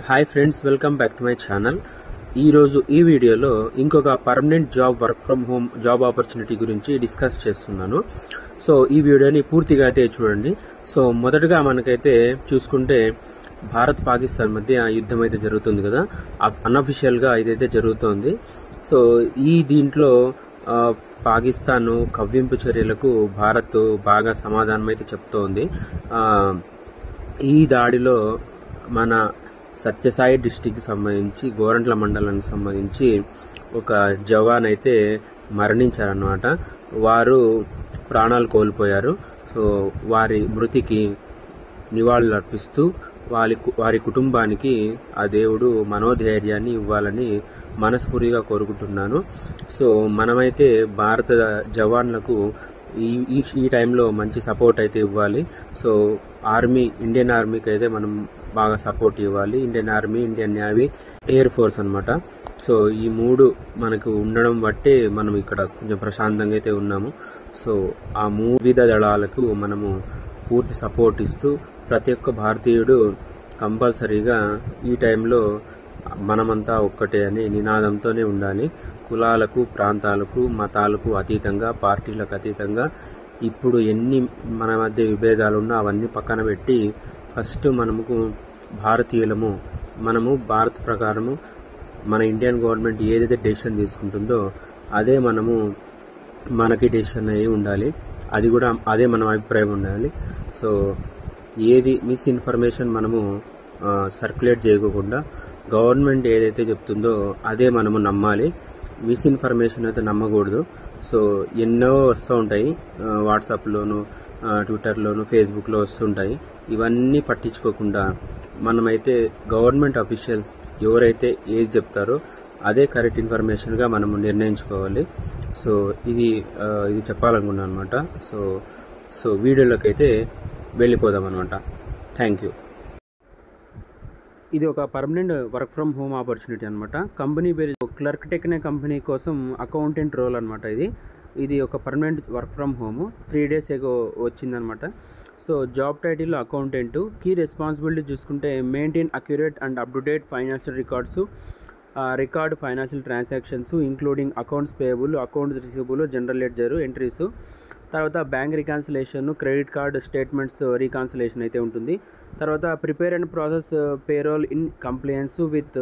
Hi friends, welcome back to my channel. ఈరోజు ఈ వీడియోలో ఇంకొక permanent job work from home job opportunity గురించి డిస్కస్ చేస్తున్నాను. సో ఈ వీడియోని పూర్తిగా అయితే చూడండి. సో మొదటగా మనకైతే చూసుకుంటే భారత్ పాకిస్తాన్ మధ్య యుద్ధం అయితే జరుగుతుంది కదా, అన్అఫిషియల్గా ఇదైతే జరుగుతోంది. సో దీంట్లో పాకిస్తాన్ కవ్వింపు చర్యలకు భారత్ బాగా సమాధానం అయితే చెప్తోంది. ఈ దాడిలో మన సత్యసాయి డిస్టిక్కి సంబంధించి గోరంట్ల మండలానికి సంబంధించి ఒక జవాన్ అయితే మరణించారన్నమాట. వారు ప్రాణాలు కోల్పోయారు. సో వారి మృతికి నివాళులు అర్పిస్తూ వారి కుటుంబానికి ఆ దేవుడు మనోధైర్యాన్ని ఇవ్వాలని మనస్ఫూర్తిగా కోరుకుంటున్నాను. సో మనమైతే భారత జవాన్లకు ఈ టైంలో మంచి సపోర్ట్ అయితే ఇవ్వాలి. సో ఇండియన్ ఆర్మీకి అయితే మనం బాగా సపోర్ట్ ఇవ్వాలి. Indian army, Indian navy, air force అన్నమాట. సో ఈ మూడు మనకు ఉండడం బట్టే మనం ఇక్కడ కొంచెం ప్రశాంతంగా అయితే ఉన్నాము. సో ఆ వివిధ దళాలకు మనము పూర్తి సపోర్ట్ ఇస్తూ ప్రతి ఒక్క భారతీయుడు కంపల్సరీగా ఈ టైంలో మనమంతా ఒక్కటే అనే నినాదంతోనే ఉండాలి. కులాలకు, ప్రాంతాలకు, మతాలకు అతీతంగా, పార్టీలకు అతీతంగా ఇప్పుడు ఎన్ని మన మధ్య విభేదాలు ఉన్నా అవన్నీ పక్కన పెట్టి ఫస్ట్ భారతీయులము, మనము భారత్ ప్రకారము మన ఇండియన్ గవర్నమెంట్ ఏదైతే డెసిషన్ తీసుకుంటుందో అదే మనకి డెసిషన్ అయ్యి ఉండాలి. అదే మన అభిప్రాయం ఉండాలి. సో ఏది మిస్ఇన్ఫర్మేషన్ మనము సర్క్యులేట్ చేయకుండా గవర్నమెంట్ ఏదైతే చెప్తుందో అదే మనము నమ్మాలి. మిస్ఇన్ఫర్మేషన్ అయితే నమ్మకూడదు. సో ఎన్నో వస్తూ ఉంటాయి, వాట్సాప్లోను, ట్విట్టర్లోను, ఫేస్బుక్లో వస్తుంటాయి. ఇవన్నీ పట్టించుకోకుండా మనమైతే గవర్నమెంట్ అఫీషియల్స్ ఎవరైతే ఏది చెప్తారో అదే కరెక్ట్ ఇన్ఫర్మేషన్గా మనము నిర్ణయించుకోవాలి. సో ఇది చెప్పాలనుకున్నాను అనమాట. సో వీడియోలోకి అయితే వెళ్ళిపోదాం అనమాట. Thank you. ఇది ఒక permanent work from home opportunity అనమాట. కంపెనీ పేరు క్లర్క్ టెక్ అనే కంపెనీ కోసం అకౌంటెంట్ రోల్ అనమాట. ఇది ఒక permanent work from home 3 days ago వచ్చిందనమాట. So job title accountant. Key responsibility చూసుకుంటే maintain accurate and up to date financial records, record financial transactions including accounts payable, accounts receivable, general ledger entries, తర్వాత bank reconciliation, credit card statements reconciliation అయితే ఉంటుంది. తర్వాత prepare and process payroll in compliance with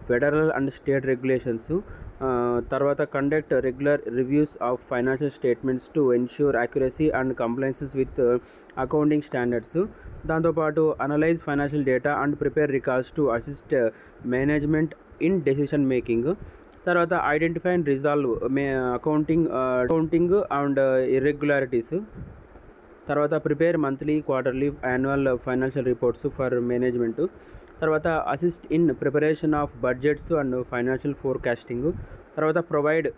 federal and state regulations. తర్వాత conduct regular reviews of financial statements to ensure accuracy and compliances with accounting standards. దాంతోపాటు analyse financial data and prepare records to assist management in decision making. తర్వాత identify and resolve accounting and irregularities. తర్వాత prepare monthly, quarterly, annual financial reports for management. తర్వాత assist in preparation of budgets and financial forecasting. తర్వాత provide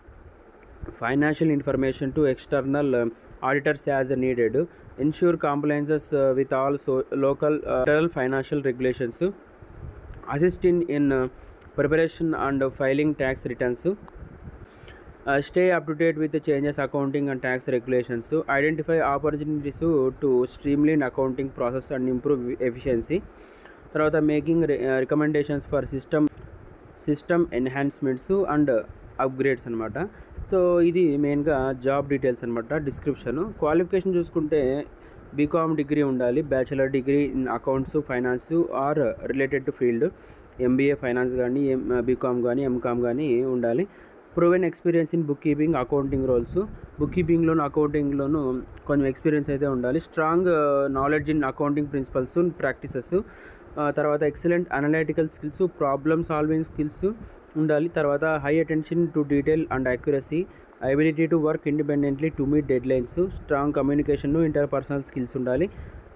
financial information to external auditors as needed. Ensure కాంప్లయన్సెస్ with all local federal financial regulations. Assist in preparation and filing tax returns. Stay up to date with the changes accounting and tax regulations. Identify opportunities to streamline accounting process and improve efficiency. తర్వాత making recommendations for system enhancements and upgrades అనమాట. So ఇది మెయిన్గా job details అనమాట. Description. Qualification చూసుకుంటే BCom degree ఉండాలి, bachelor degree in accounts, finance or related to field. MBA finance కానీ, BCom కానీ, MCom కానీ ఉండాలి. Proven experience in book keeping, accounting roles. బుక్ కీపింగ్లోను, అకౌంటింగ్లోను కొంచెం ఎక్స్పీరియన్స్ అయితే ఉండాలి. Strong knowledge in accounting principles, practices. తర్వాత excellent analytical skills, problem solving skills ఉండాలి. తర్వాత high attention to detail and accuracy, ability to work independently to meet dead lines, strong communication, interpersonal skills ఉండాలి.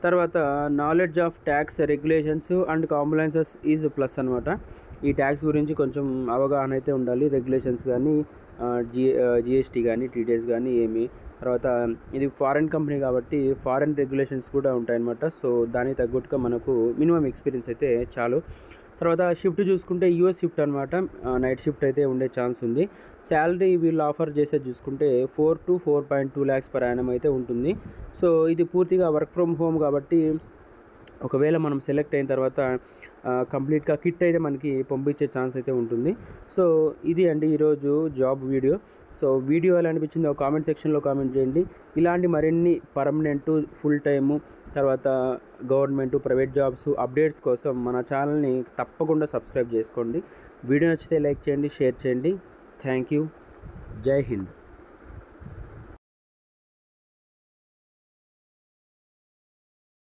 తర్వాత knowledge of tax regulations and కాంప్లయన్సెస్ is plus అనమాట. ఈ tax గురించి కొంచెం అవగాహన అయితే ఉండాలి. రెగ్యులేషన్స్ కానీ, జిఎస్టీ కానీ, టీడీఎస్ కానీ తర్వాత ఇది ఫారెన్ కంపెనీ కాబట్టి ఫారెన్ రెగ్యులేషన్స్ కూడా ఉంటాయన్నమాట. సో దానికి తగ్గట్టుగా మనకు మినిమం ఎక్స్పీరియన్స్ అయితే చాలు. తర్వాత షిఫ్ట్ చూసుకుంటే యూఎస్ షిఫ్ట్ అనమాట. నైట్ షిఫ్ట్ అయితే ఉండే ఛాన్స్ ఉంది. శాలరీ వీళ్ళు ఆఫర్ చేసేది చూసుకుంటే 4 to 4.2 lakhs per annum అయితే ఉంటుంది. సో ఇది పూర్తిగా వర్క్ ఫ్రమ్ హోమ్ కాబట్టి ఒకవేళ మనం సెలెక్ట్ అయిన తర్వాత కంప్లీట్గా కిట్ అయితే మనకి పంపించే ఛాన్స్ అయితే ఉంటుంది. సో ఇది అండి ఈరోజు జాబ్ వీడియో. సో వీడియో ఎలా అనిపించిందో కామెంట్ సెక్షన్లో కామెంట్ చేయండి. ఇలాంటి మరిన్ని పర్మనెంట్, ఫుల్ టైము, తర్వాత గవర్నమెంట్, ప్రైవేట్ జాబ్స్ అప్డేట్స్ కోసం మన ఛానల్ని తప్పకుండా సబ్స్క్రైబ్ చేసుకోండి. వీడియో నచ్చితే లైక్ చేయండి, షేర్ చేయండి. Thank you. జై హింద్.